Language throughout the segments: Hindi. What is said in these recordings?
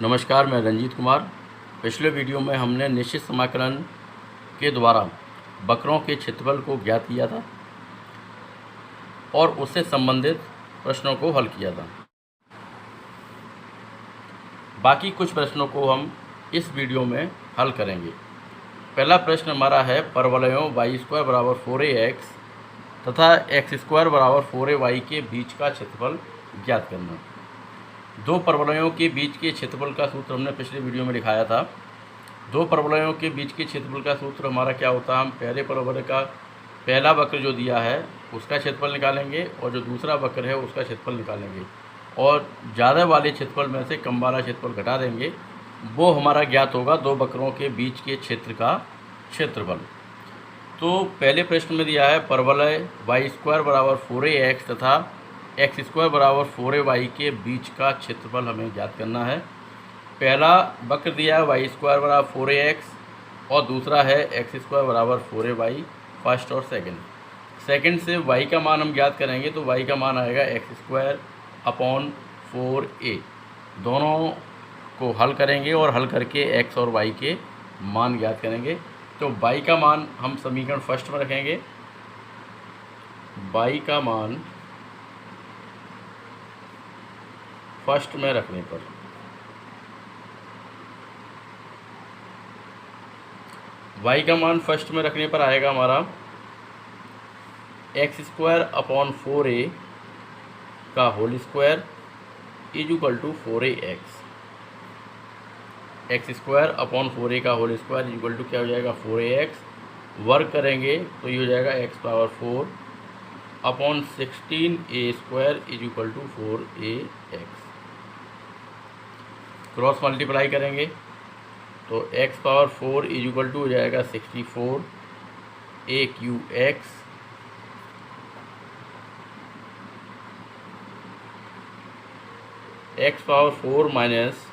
नमस्कार, मैं रंजीत कुमार। पिछले वीडियो में हमने निश्चित समाकलन के द्वारा वक्रों के क्षेत्रफल को ज्ञात किया था और उससे संबंधित प्रश्नों को हल किया था। बाकी कुछ प्रश्नों को हम इस वीडियो में हल करेंगे। पहला प्रश्न हमारा है, परवलयों y² बराबर 4ax तथा x² बराबर 4ay के बीच का क्षेत्रफल ज्ञात करना। दो परवलयों के बीच के क्षेत्रफल का सूत्र हमने पिछले वीडियो में दिखाया था। दो परवलयों के बीच के क्षेत्रफल का सूत्र हमारा क्या होता है, हम पहले परवलय का पहला वक्र जो दिया है उसका क्षेत्रफल निकालेंगे और जो दूसरा वक्र है उसका क्षेत्रफल निकालेंगे और ज़्यादा वाले क्षेत्रफल में से कम वाला क्षेत्रफल घटा देंगे। वो हमारा ज्ञात होगा दो वक्रों के बीच के क्षेत्र का क्षेत्रफल। तो पहले प्रश्न में दिया है, परवलय y² बराबर 4ax तथा x² बराबर 4ay के बीच का क्षेत्रफल हमें ज्ञात करना है। पहला वक्र दिया है y² बराबर 4ax और दूसरा है x² बराबर 4ay, फर्स्ट और सेकंड से y का मान हम ज्ञात करेंगे तो y का मान आएगा x² अपॉन 4a। दोनों को हल करेंगे और हल करके x और y के मान ज्ञात करेंगे। तो y का मान हम समीकरण फर्स्ट में रखेंगे। y का मान फर्स्ट में रखने पर y का मान फर्स्ट में रखने पर आएगा हमारा x² अपॉन 4a का whole square is equal to 4ax। x² upon 4a का whole square is equal to क्या हो जाएगा, 4ax। वर्क करेंगे तो ये हो जाएगा x power 4 upon 16a² is equal to 4ax। Cross multiply करेंगे तो x power 4 is equal to हो जाएगा 64 aq(x) x power 4 minus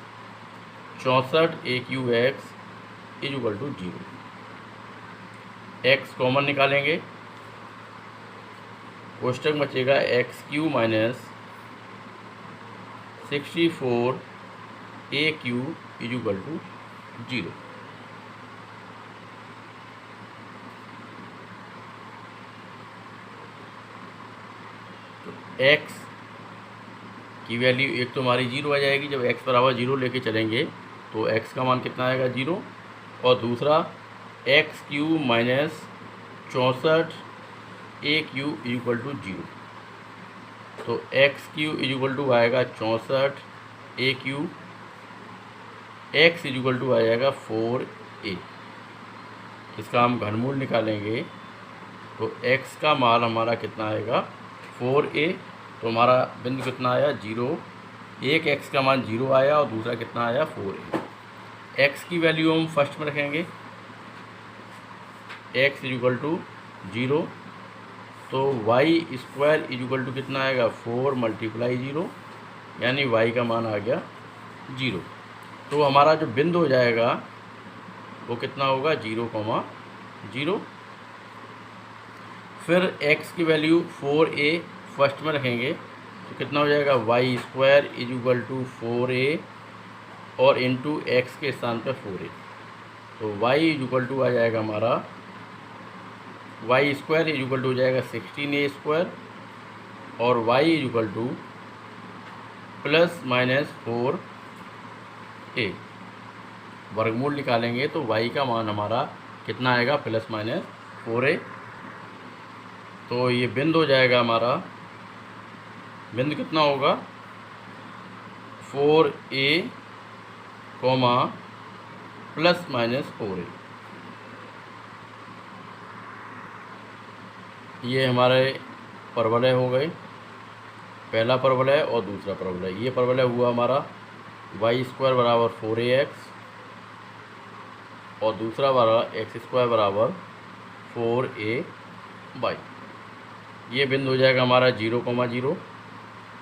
64 aq(x) is equal to 0। x common निकालेंगे, कोष्टक बचेगा x³ minus 64 aq is equal to 0। तो x की वैल्यू एक तो हमारी 0 आ जाएगी। जब x बराबर 0 लेके चलेंगे तो x का मान कितना आएगा, 0। और दूसरा x³ minus 64 aq is equal to 0। तो x³ इज इक्वल टू आएगा 64 aq, x is equal to आ जाएगा 4a। इसका हम घनमूल निकालेंगे तो x का मान हमारा कितना आएगा, 4a। तो हमारा बिंदु कितना आया, 0। एक x का मान 0 आया और दूसरा कितना आया, 4a। x की वैल्यू हम फर्स्ट में रखेंगे, x इज इक्वल टू 0। तो y² इज इक्वल टू कितना आएगा, 4 मल्टीप्लाई 0, यानी y का मान आ गया 0। तो हमारा जो बिंदु हो जाएगा वो कितना होगा, 0,0। फिर x की वैल्यू 4a फर्स्ट में रखेंगे तो कितना हो जाएगा, y² is equal to 4a और इंटू x के स्थान पर 4a। तो y इज इक्वल टू आ जाएगा हमारा, y² इज इक्वल टू हो जाएगा 16a² और y is equal two plus minus 4a। वर्गमूल निकालेंगे तो y का मान हमारा कितना आएगा, प्लस माइनस 4a। तो ये बिंदु हो जाएगा हमारा, बिंदु कितना होगा, 4a comma plus minus 4a। ये हमारे परवलय हो गए, पहला परवलय और दूसरा परवलय। ये परवलय हुआ हमारा y² बराबर 4ax और दूसरा वाला x² बराबर 4ay। ये बिंदु हो जाएगा हमारा 0,0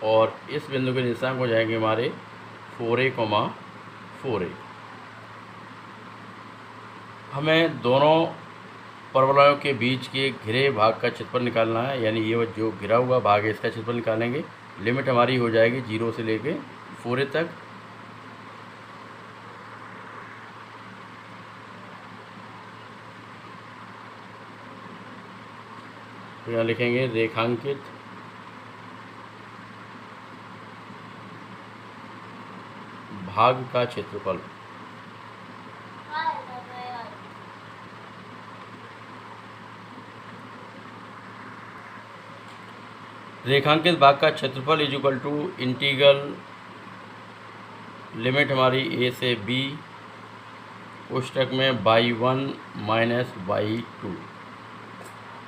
और इस बिंदु के निर्देशांक हो जाएंगे हमारे 4a, 4a। हमें दोनों परवलयों के बीच के घिरे भाग का क्षेत्रफल निकालना है, यानी ये जो घिरा हुआ भाग है इसका क्षेत्रफल निकालेंगे। लिमिट हमारी हो जाएगी 0 से लेके 4a तक। तो यहाँ लिखेंगे रेखांकित भाग का क्षेत्रफल रेखांकित भाग का क्षेत्रफल is equal to integral limit हमारी ए से बी कोष्टक में y1 माइनस y2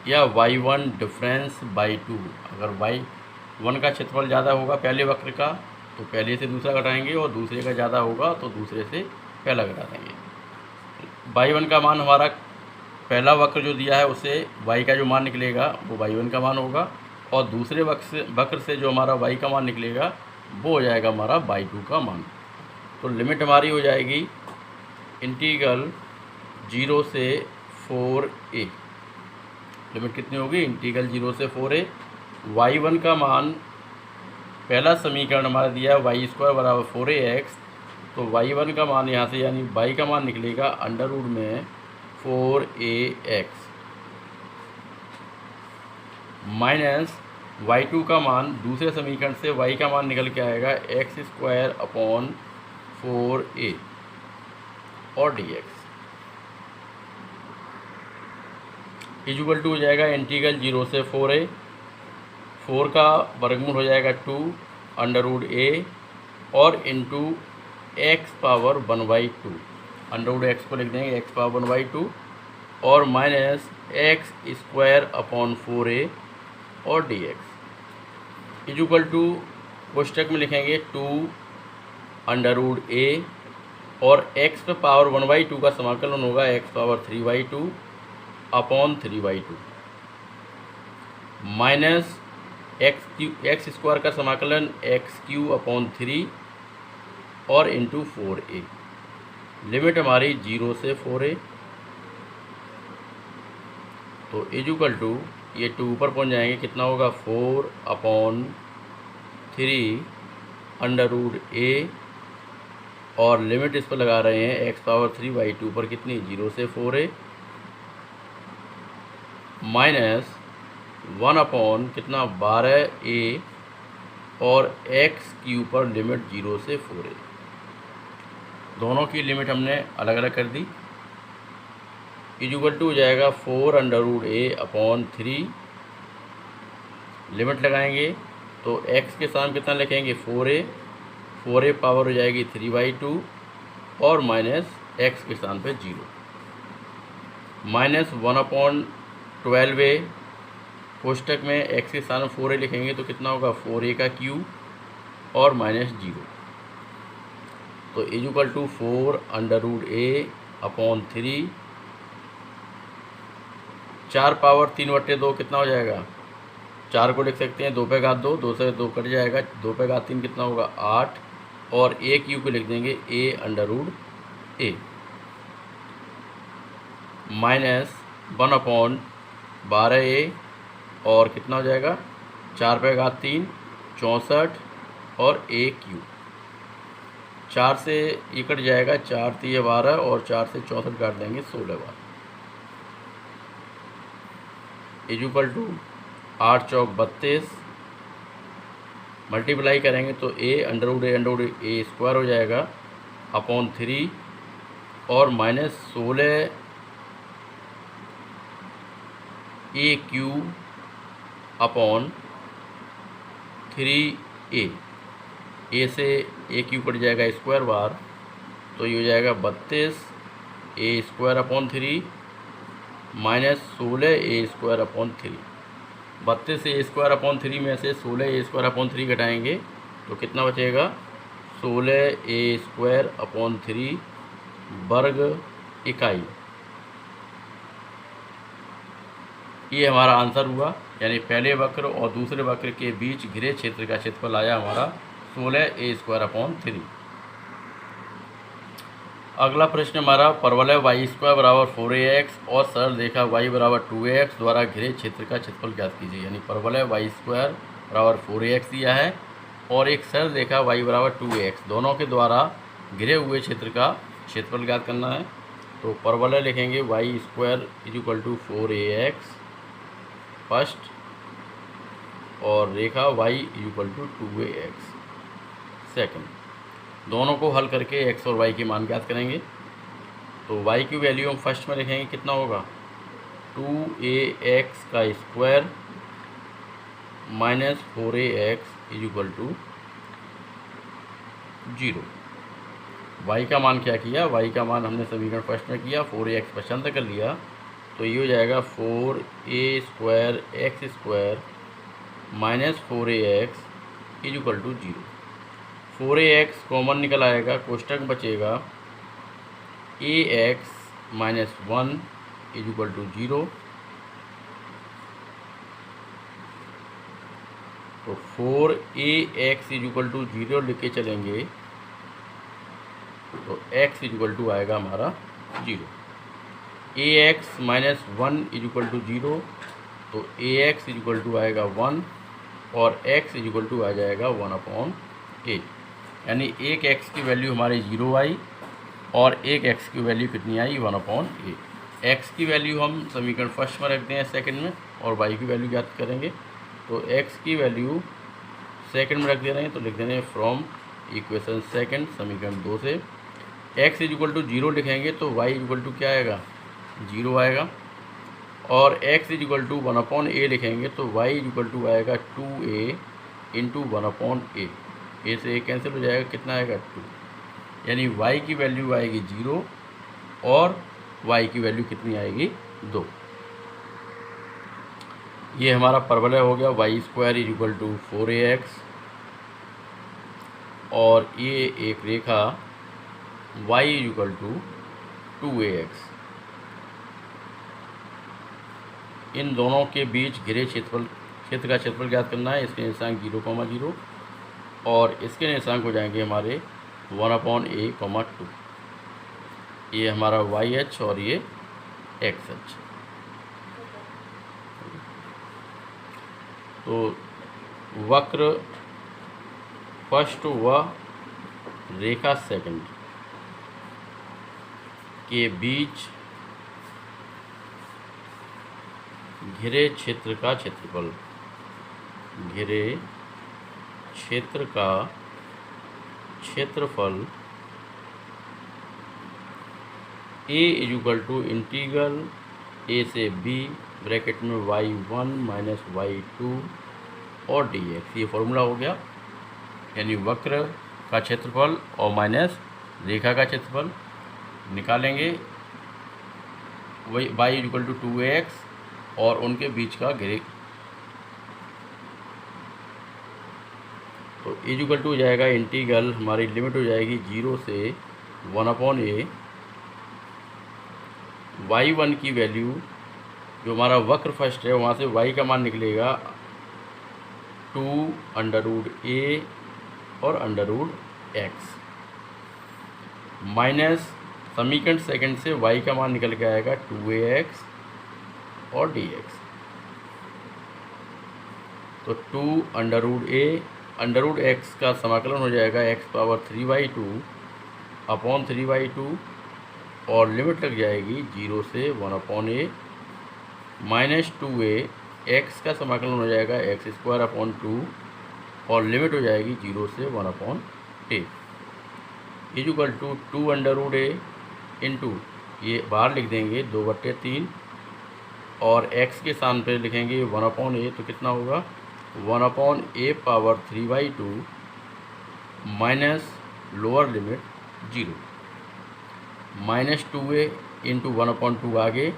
या y1 डिफरेंस y2। अगर y1 का क्षेत्रफल ज़्यादा होगा पहले वक्र का तो पहले से दूसरा घटाएंगे, और दूसरे का ज़्यादा होगा तो दूसरे से पहला घटा देंगे। y1 का मान हमारा पहला वक्र जो दिया है उससे y का जो मान निकलेगा वो y1 का मान होगा, और दूसरे वक्र से जो हमारा y का मान निकलेगा वो हो जाएगा हमारा y2 का मान। तो लिमिट हमारी हो जाएगी इंटीग्रल 0 से 4a। लिमिट कितनी होगी? इंटीग्रल 0 से 4a। y1 का मान पहला समीकरण हमारा दिया है y² बराबर 4ax, तो y1 का मान यहाँ से यानी y का मान निकलेगा अंडर रूट में 4ax माइनस y2 का मान दूसरे समीकरण से y का मान निकल के आएगा x² अपॉन 4a और dx इक्वल टू हो जाएगा इंटीग्रल 0 से 4a, 4 का वर्गमूल हो जाएगा 2 अंडर रूट a और into x power 1/2। Under root x को लिख देंगे x पावर 1/2 और माइनस x² अपॉन 4a और dx इक्वल टू कोष्टक में लिखेंगे 2 अंडर रूट a और x पे पावर 1/2 का समाकलन होगा x power 3/2 upon 3/2 minus x² का समाकलन x³ अपॉन 3 और इंटू 4a। लिमिट हमारी 0 से 4a, तो इक्वल टू ये 2 ऊपर पहुंच जाएंगे, कितना होगा 4 अपॉन 3 अंडर रूट a और लिमिट इस पर लगा रहे हैं x पावर 3/2 पर कितनी 0 से 4a माइनस 1 अपॉन कितना 12a और x³ पर लिमिट 0 से 4a। दोनों की लिमिट हमने अलग अलग कर दी। इक्वल टू हो जाएगा 4 under root a upon 3, limit लगाएंगे तो x के साथ कितना लिखेंगे 4a पावर हो जाएगी 3/2 और माइनस x के स्थान पे 0 माइनस 1 अपॉन 12a कोष्टक में x के स्थान में 4a लिखेंगे तो कितना होगा 4a का क्यूब और माइनस 0, तो equal to 4 under root a upon 3, 4 power 3/2 कितना हो जाएगा 4 को लिख सकते हैं 2 पे घात 2, 2 से 2 कट जाएगा, 2 पे घात 3 कितना होगा 8 और a क्यूब को लिख देंगे a under root a minus 1 upon 12a और कितना हो जाएगा 4 पे घात 3 64 और a क्यूब, 4 से ये कट जाएगा 4 3 12 और 4 से 64 काट देंगे 16 बार इक्वल टू 8 चौक 32 मल्टीप्लाई करेंगे तो a अंडर रूट a² हो जाएगा अपॉन 3 और minus 16 a cube upon 3a, a से a क्यूब कट जाएगा स्क्वायर बार तो ये हो जाएगा 32a² upon 3 minus 16a² upon 3। 32a² upon 3 में से 16a² अपॉन 3 घटाएंगे तो कितना बचेगा 16a² अपॉन 3 वर्ग इकाई। ये हमारा आंसर हुआ, यानी पहले वक्र और दूसरे वक्र के बीच घिरे क्षेत्र का क्षेत्रफल आया हमारा 16a² अपॉन 3। अगला प्रश्न हमारा परवलय y² बराबर 4ax और सरल रेखा y बराबर 2ax द्वारा घिरे क्षेत्र का क्षेत्रफल ज्ञात कीजिए। यानी परवलय y² बराबर 4ax दिया है और एक सरल रेखा y बराबर 2ax दोनों के द्वारा घिरे हुए क्षेत्र का क्षेत्रफल ज्ञात करना है। तो परवलय लिखेंगे y² equal to 4ax first और रेखा y equal to 2ax second. दोनों को हल करके x और y के मान ज्ञात करेंगे। तो y की वैल्यू हम फर्स्ट में लिखेंगे, कितना होगा 2ax का square minus 4ax equal to 0। y का मान क्या किया, y का मान हमने समीकरण फर्स्ट में किया, 4ax पसंद कर लिया, तो ये हो जाएगा 4a square x square minus 4ax equal to 0। 4ax common निकल आएगा, कोष्टक बचेगा ax माइनस 1 इक्वल टू 0। तो 4ax इक्वल टू 0 लिख के चलेंगे तो x इक्वल टू आएगा हमारा 0। ax माइनस 1 इक्वल टू 0, तो ax इक्वल टू आएगा 1 और x इक्वल टू आ जाएगा 1/a। यानी एक x की वैल्यू हमारी 0 आई और एक x की वैल्यू कितनी आई 1/a। x की वैल्यू हम समीकरण फर्स्ट में रखते हैं सेकंड में और y की वैल्यू ज्ञात करेंगे। तो x की वैल्यू सेकंड में रख दे रहे हैं, तो लिख दे रहे हैं फ्रॉम इक्वेशन सेकंड समीकरण 2 से x इक्वल टू 0 लिखेंगे तो y इक्वल टू क्या आएगा 0 आएगा, और x इक्वल टू 1/a लिखेंगे तो y इक्वल टू आएगा 2a इंटू 1/a। a से a कैंसिल हो जाएगा, कितना आएगा 2। यानी y की वैल्यू आएगी 0 और y की वैल्यू कितनी आएगी 2। ये हमारा परवलय हो गया y square equal to 4ax और ये एक रेखा y इक्वल टू 2ax। इन दोनों के बीच घिरे क्षेत्र का क्षेत्रफल ज्ञात करना है। इसके निर्देशांक 0,0 और इसके निर्देशांक हो जाएंगे हमारे 1/a, 2। ये हमारा YH और ये XH। तो वक्र फर्स्ट व रेखा सेकंड के बीच घिरे क्षेत्र का क्षेत्रफल, घिरे क्षेत्र का क्षेत्रफल a equal to integral a से b ब्रैकेट में y1 माइनस y2 और dx। ये फॉर्मूला हो गया, यानी वक्र का क्षेत्रफल और माइनस रेखा का क्षेत्रफल निकालेंगे वही y इक्वल टू 2ax और उनके बीच का घिरे। तो इक्वल टू हो जाएगा इंटीग्रल, हमारी लिमिट हो जाएगी 0 से 1/a। y1 की वैल्यू जो हमारा वक्र फर्स्ट है वहाँ से y का मान निकलेगा 2√a और √x माइनस समीकरण सेकंड से y का मान निकल के आएगा 2ax और dx। तो 2√a √x का समाकलन हो जाएगा x⁻3/2 अपॉन 3/2 और लिमिट लग जाएगी 0 से 1/a माइनस 2a। x का समाकलन हो जाएगा x²/2 और लिमिट हो जाएगी 0 से 1/a equal to 2√a into ये बाहर लिख देंगे 2/3 और x के स्थान पे लिखेंगे 1/a, तो कितना होगा 1/a⁻3/2 minus lower limit 0 minus 2a into 1/2 आगे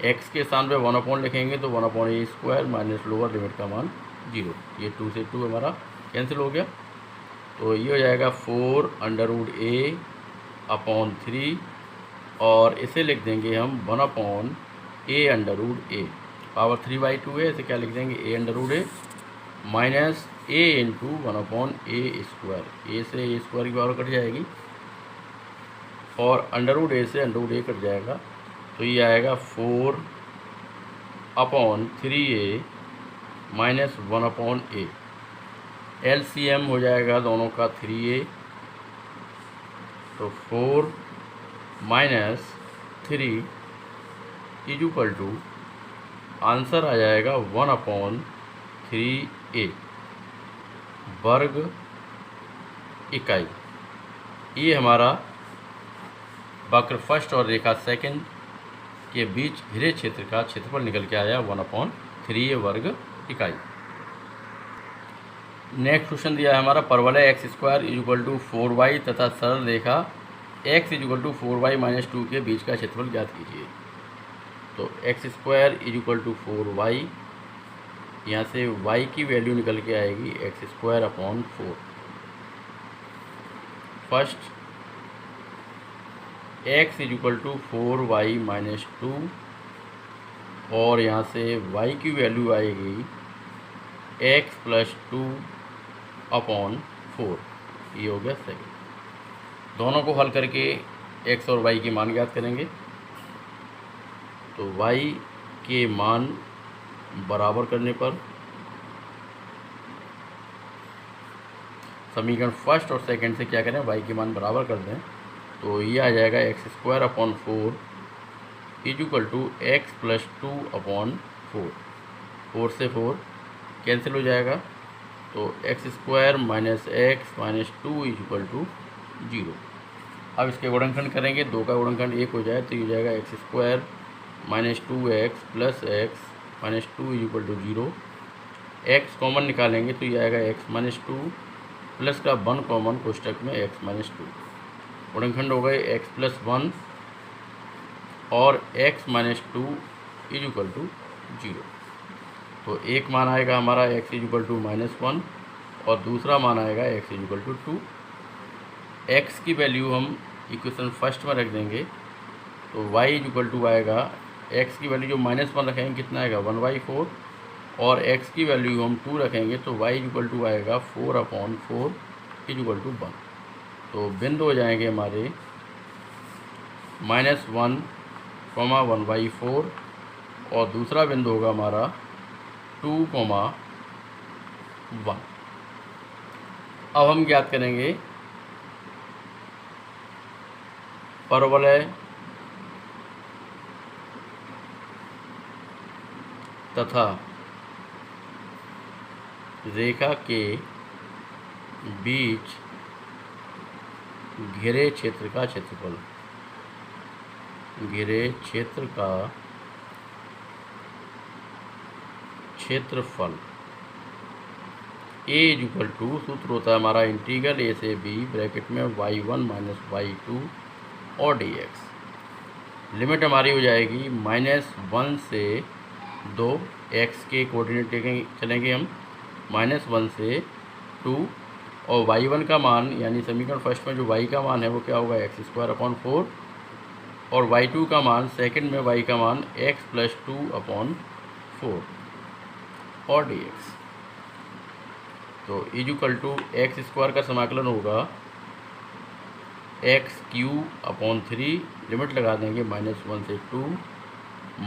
x के स्थान पे 1/, लिखेंगे तो 1/a² माइनस लोअर लिमिट का मान 0। ये 2 से 2 हमारा कैंसिल हो गया, तो ये हो जाएगा 4√a/3 और इसे लिख देंगे हम 1/a√a। पावर 3/2 है, इसे क्या लिख देंगे a√a minus a into 1/a²। a से a² की पावर कट जाएगी और √a से √a कट जाएगा, तो ये आएगा 4/3a माइनस 1/a। LCM हो जाएगा दोनों का 3a, तो 4 माइनस 3 इक्वल टू आंसर आ जाएगा 1/3a वर्ग इकाई। ये हमारा वक्र फर्स्ट और रेखा सेकंड के बीच घिरे क्षेत्र का क्षेत्रफल निकल के आया 1/3a वर्ग इकाई। नेक्स्ट क्वेश्चन दिया है हमारा, परवलय x² = 4y तथा सरल रेखा x = 4y - 2 के बीच का क्षेत्रफल ज्ञात कीजिए। तो x² = 4y, यहाँ से y की वैल्यू निकल के आएगी x²/4। फर्स्ट x = 4y - 2 और यहाँ से y की वैल्यू आएगी x + 2/4। ये हो गया सेकंड। दोनों को हल करके x और y की मान ज्ञात करेंगे। तो y के मान बराबर करने पर समीकरण फर्स्ट और सेकंड से क्या करें, y के मान बराबर कर दें। तो ये आ जाएगा x²/4 = x + 2/4। 4 से 4 कैंसिल हो जाएगा, तो x² - x - 2 = 0। अब इसके गुणनखंड करेंगे, 2 का गुणनखंड 1 हो जाए तो ये जाएगा x² - 2x + x - 2 = 0। x common निकालेंगे तो ये आएगा x - 2 प्लस का 1 कॉमन कोष्टक में x - 2। गुणनखंड हो गए x + 1 और x - 2 = 0। तो एक मान आएगा हमारा x = -1 और दूसरा मान आएगा x = 2। x की वैल्यू हम इक्वेशन फर्स्ट में रख देंगे तो y = आएगा, x की वैल्यू जो -1 रखेंगे कितना आएगा 1/4 और x की वैल्यू हम 2 रखेंगे तो y = आएगा 4/4 = 1। तो बिंदु हो जाएंगे हमारे -1, 1/4 और दूसरा बिंदु होगा हमारा 2, 1। अब हम ज्ञात करेंगे परवलय तथा रेखा के बीच घिरे क्षेत्र का क्षेत्रफल। घिरे क्षेत्र का क्षेत्रफल a = सूत्र होता है हमारा इंटीग्रल a से b ब्रैकेट में y1 - y2 और dx। लिमिट हमारी हो जाएगी -1 से 2, x के कोऑर्डिनेट लेके चलेंगे हम, -1 से 2 और y1 का मान यानी समीकरण फर्स्ट में जो y का मान है वो क्या होगा x²/4 और y2 का मान सेकंड में y का मान x + 2/4 और dx। तो x² का समाकलन होगा x³/3, लिमिट लगा देंगे -1 से 2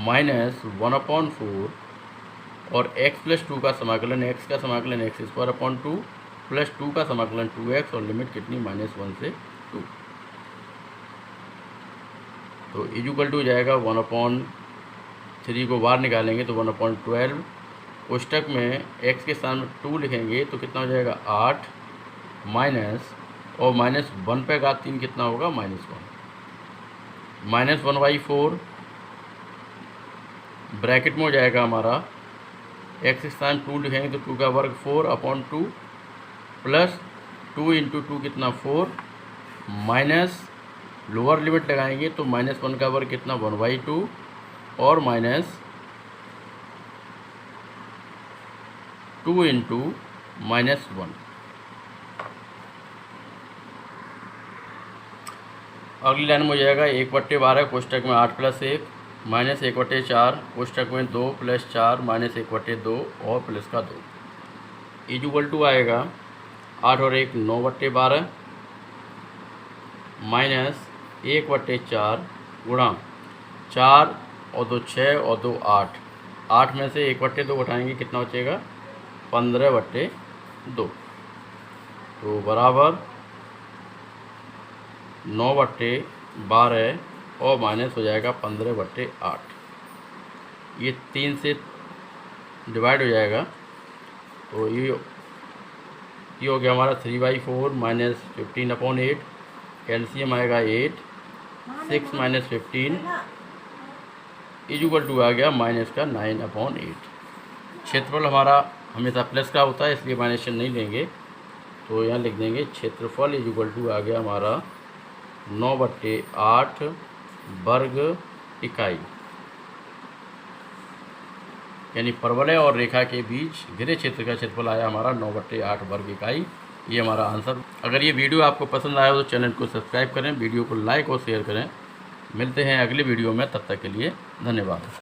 -1/4 और x + 2 का समाकलन, x का समाकलन x²/2 प्लस 2 का समाकलन 2x और लिमिट कितनी -1 से 2। तो = हो जाएगा 1/3 को बाहर निकालेंगे तो 1/12 कोष्टक में x के स्थान में 2 लिखेंगे तो कितना हो जाएगा 8 माइनस और -1 पे घात 3 कितना होगा -1 -1/4 ब्रैकेट में हो जाएगा हमारा x के स्थान 2 लिखेंगे तो 2 का वर्ग 4/2 प्लस 2 × 2 कितना 4 माइनस लोअर लिमिट लगाएंगे तो -1 का वर्ग कितना 1/2 और -2 × -1। अगली लाइन में हो जाएगा 1/12 कोष्टक में 8 + 1 -1/4 कोष्टक में 2 + 4 -1/2 और प्लस का 2 = आएगा 8 और 1 9/12 -1/4 गुणा 4 और 2 6 और 2 8। 8 में से 1/2 घटाएंगे कितना बचेगा 15/2। तो बराबर 9/12 और माइनस हो जाएगा 15/8। ये 3 से डिवाइड हो जाएगा, तो ये हो गया हमारा 3/4 माइनस 15/8, कैल्शियम आएगा 8, 6 माइनस 15 इक्वल टू आ गया माइनस का 9/8। क्षेत्रफल हमारा हमेशा प्लस का होता है, इसलिए माइनस नहीं लेंगे, तो यहाँ लिख देंगे क्षेत्रफल इक्वल टू आ गया हमारा 9/8 वर्ग इकाई। यानी परवलय और रेखा के बीच घिरे क्षेत्र का क्षेत्रफल आया हमारा 9/8 वर्ग इकाई। ये हमारा आंसर। अगर ये वीडियो आपको पसंद आया हो तो चैनल को सब्सक्राइब करें, वीडियो को लाइक और शेयर करें। मिलते हैं अगली वीडियो में, तब तक के लिए धन्यवाद।